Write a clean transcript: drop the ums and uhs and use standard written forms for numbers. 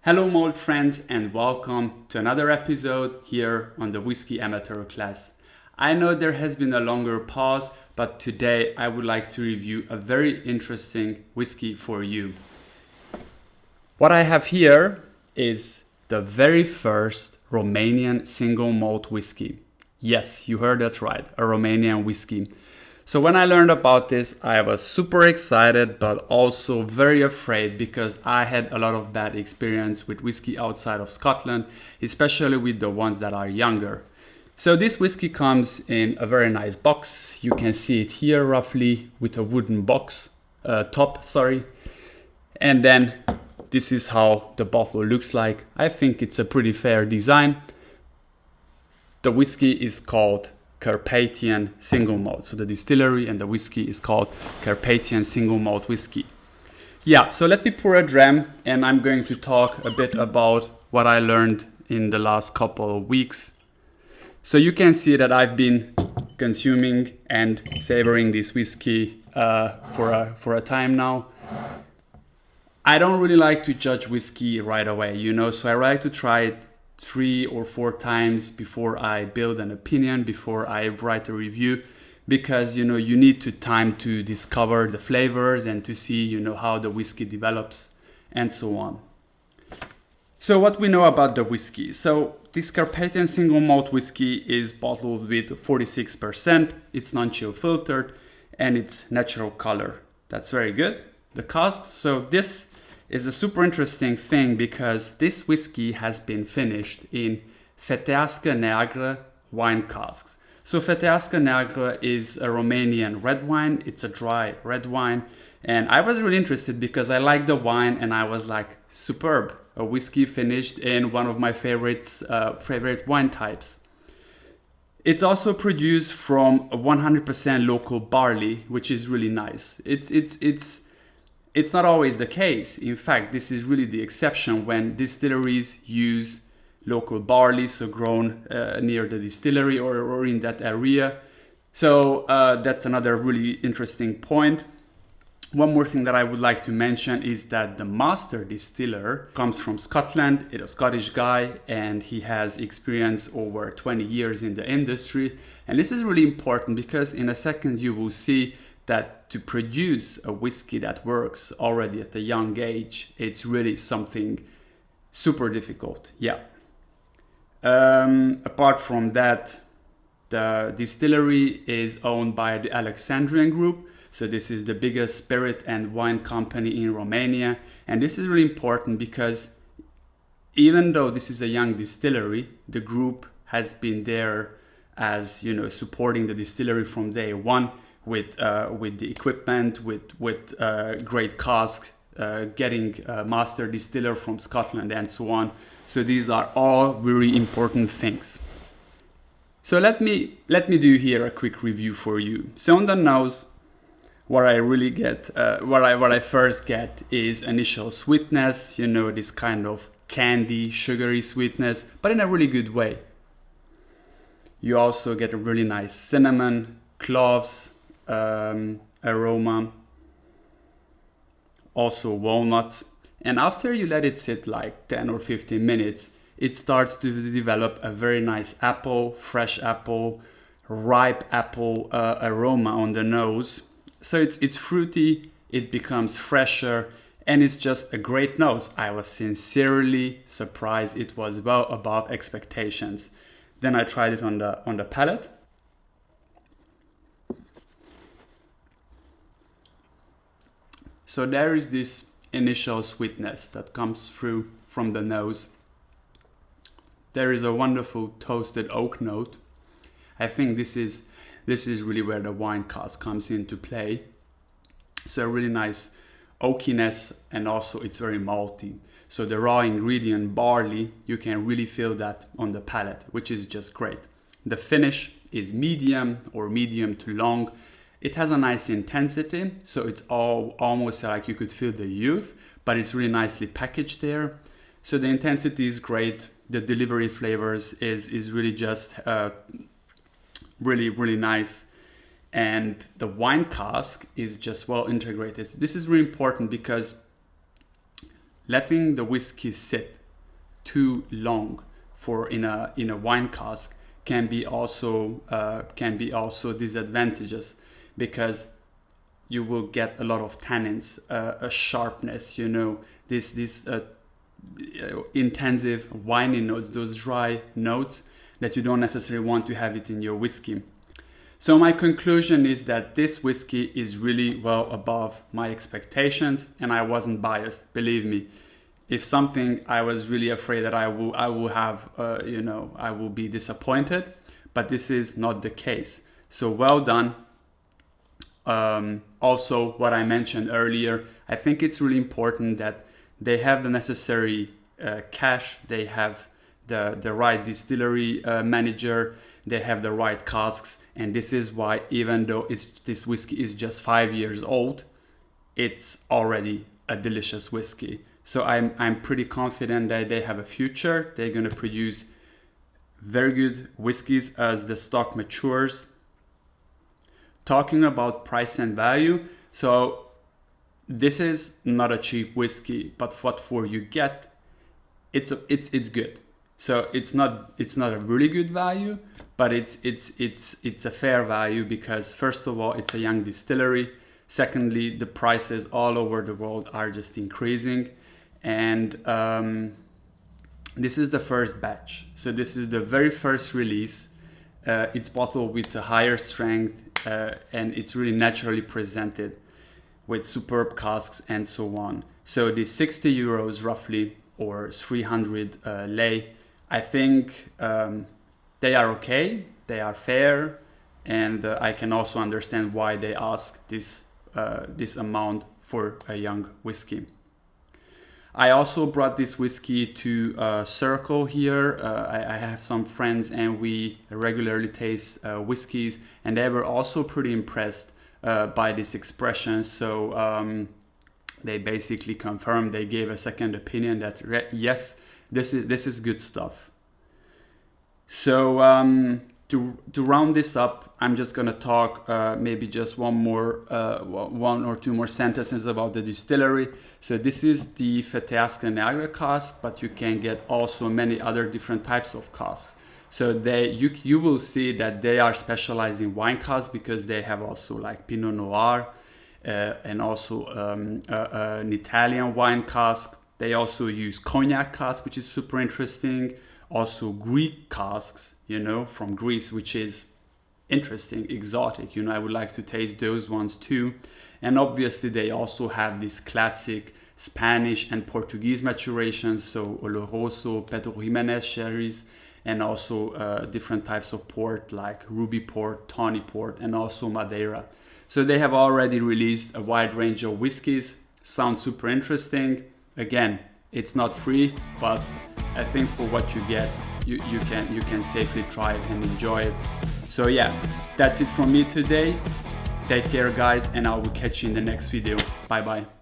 Hello Malt friends and welcome to another episode here on the Whisky Amateur class. I know there has been a longer pause, but today I would like to review a very interesting whiskey for you. What I have here is the very first Romanian single malt whiskey. Yes, you heard that right, a Romanian whiskey. So when I learned about this, I was super excited, but also very afraid because I had a lot of bad experience with whiskey outside of Scotland, especially with the ones that are younger. So this whiskey comes in a very nice box. You can see it here roughly with a wooden box, top. And then this is how the bottle looks like. I think it's a pretty fair design. The whiskey is called Carpathian single malt. So the distillery and the whiskey is called Carpathian single malt whiskey. Yeah, so let me pour a dram and I'm going to talk a bit about what I learned in the last couple of weeks. So you can see that I've been consuming and savoring this whiskey for a time now. I don't really like to judge whiskey right away, so I like to try it 3 or 4 times before I build an opinion, before I write a review, because you need time to discover the flavors and to see how the whiskey develops and so on. So what we know about the whiskey. So this Carpathian single malt whiskey is bottled with 46%, it's non-chill filtered, and it's natural color. That's very good. The cask, so this is a super interesting thing because this whiskey has been finished in Feteasca Neagra wine casks. So Feteasca Neagra is a Romanian red wine. It's a dry red wine. And I was really interested because I like the wine and I was like, superb, a whiskey finished in one of my favorite wine types. It's also produced from 100% local barley, which is really nice. It's not always the case. In fact, this is really the exception when distilleries use local barley, so grown near the distillery or in that area. So that's another really interesting point. One more thing that I would like to mention is that the master distiller comes from Scotland. It's a Scottish guy and he has experience over 20 years in the industry. And this is really important because in a second you will see that to produce a whiskey that works already at a young age, it's really something super difficult. Yeah. Apart from that, the distillery is owned by the Alexandrian Group. So this is the biggest spirit and wine company in Romania. And this is really important because even though this is a young distillery, the group has been there as, supporting the distillery from day one. With the equipment, with great cask, getting a master distiller from Scotland and so on. So these are all very important things. So let me do here a quick review for you. So on the nose, what I really get, what I first get is initial sweetness. This kind of candy, sugary sweetness, but in a really good way. You also get a really nice cinnamon, cloves. Aroma, also walnuts, and after you let it sit like 10 or 15 minutes, it starts to develop a very nice apple, fresh apple, ripe apple aroma on the nose. So it's fruity, it becomes fresher, and it's just a great nose. I was sincerely surprised. It was well above expectations. Then I tried it on the palate. So there is this initial sweetness that comes through from the nose. There is a wonderful toasted oak note. I think this is really where the wine cask comes into play. So a really nice oakiness, and also it's very malty. So the raw ingredient barley, you can really feel that on the palate, which is just great. The finish is medium or medium to long. It has a nice intensity, so it's almost like you could feel the youth, but it's really nicely packaged there. So the intensity is great. The delivery flavors is really just really, really nice. And the wine cask is just well integrated. This is really important because letting the whiskey sit too long for in a wine cask can be also disadvantageous, because you will get a lot of tannins, a sharpness, you know, this intensive winey notes, those dry notes that you don't necessarily want to have it in your whiskey. So my conclusion is that this whiskey is really well above my expectations, and I wasn't biased, believe me. If something I was really afraid that I will have, I will be disappointed, but this is not the case. So well done. Also, what I mentioned earlier, I think it's really important that they have the necessary cash, they have the right distillery manager, they have the right casks, and this is why, even though this whiskey is just 5 years old, it's already a delicious whiskey. So I'm pretty confident that they have a future. They're going to produce very good whiskeys as the stock matures. Talking about price and value, so this is not a cheap whiskey, but what for you get, it's good. So it's not a really good value, but it's a fair value, because first of all, it's a young distillery. Secondly, the prices all over the world are just increasing, and this is the first batch. So this is the very first release. It's bottled with a higher strength, and it's really naturally presented with superb casks and so on. So the 60 euros roughly, or 300 lei, I think they are okay, they are fair, and I can also understand why they ask this amount for a young whiskey. I also brought this whiskey to Circle here. I have some friends and we regularly taste whiskeys, and they were also pretty impressed by this expression. So they basically confirmed, they gave a second opinion that yes, this is good stuff. So to round this up, I'm just gonna talk maybe just one or two more sentences about the distillery. So this is the Feteasca Neagra cask, but you can get also many other different types of casks. So you will see that they are specialized in wine casks, because they have also like Pinot Noir and also an Italian wine cask. They also use cognac cask, which is super interesting. Also Greek casks, you know, from Greece, which is interesting, exotic. You know, I would like to taste those ones too. And obviously they also have this classic Spanish and Portuguese maturations, so Oloroso, Pedro Jimenez sherries, and also different types of port like Ruby Port, Tawny Port, and also Madeira. So they have already released a wide range of whiskeys. Sounds super interesting. Again, it's not free, but I think for what you get, you can safely try it and enjoy it. So yeah, that's it from me today. Take care guys, and I will catch you in the next video. Bye bye.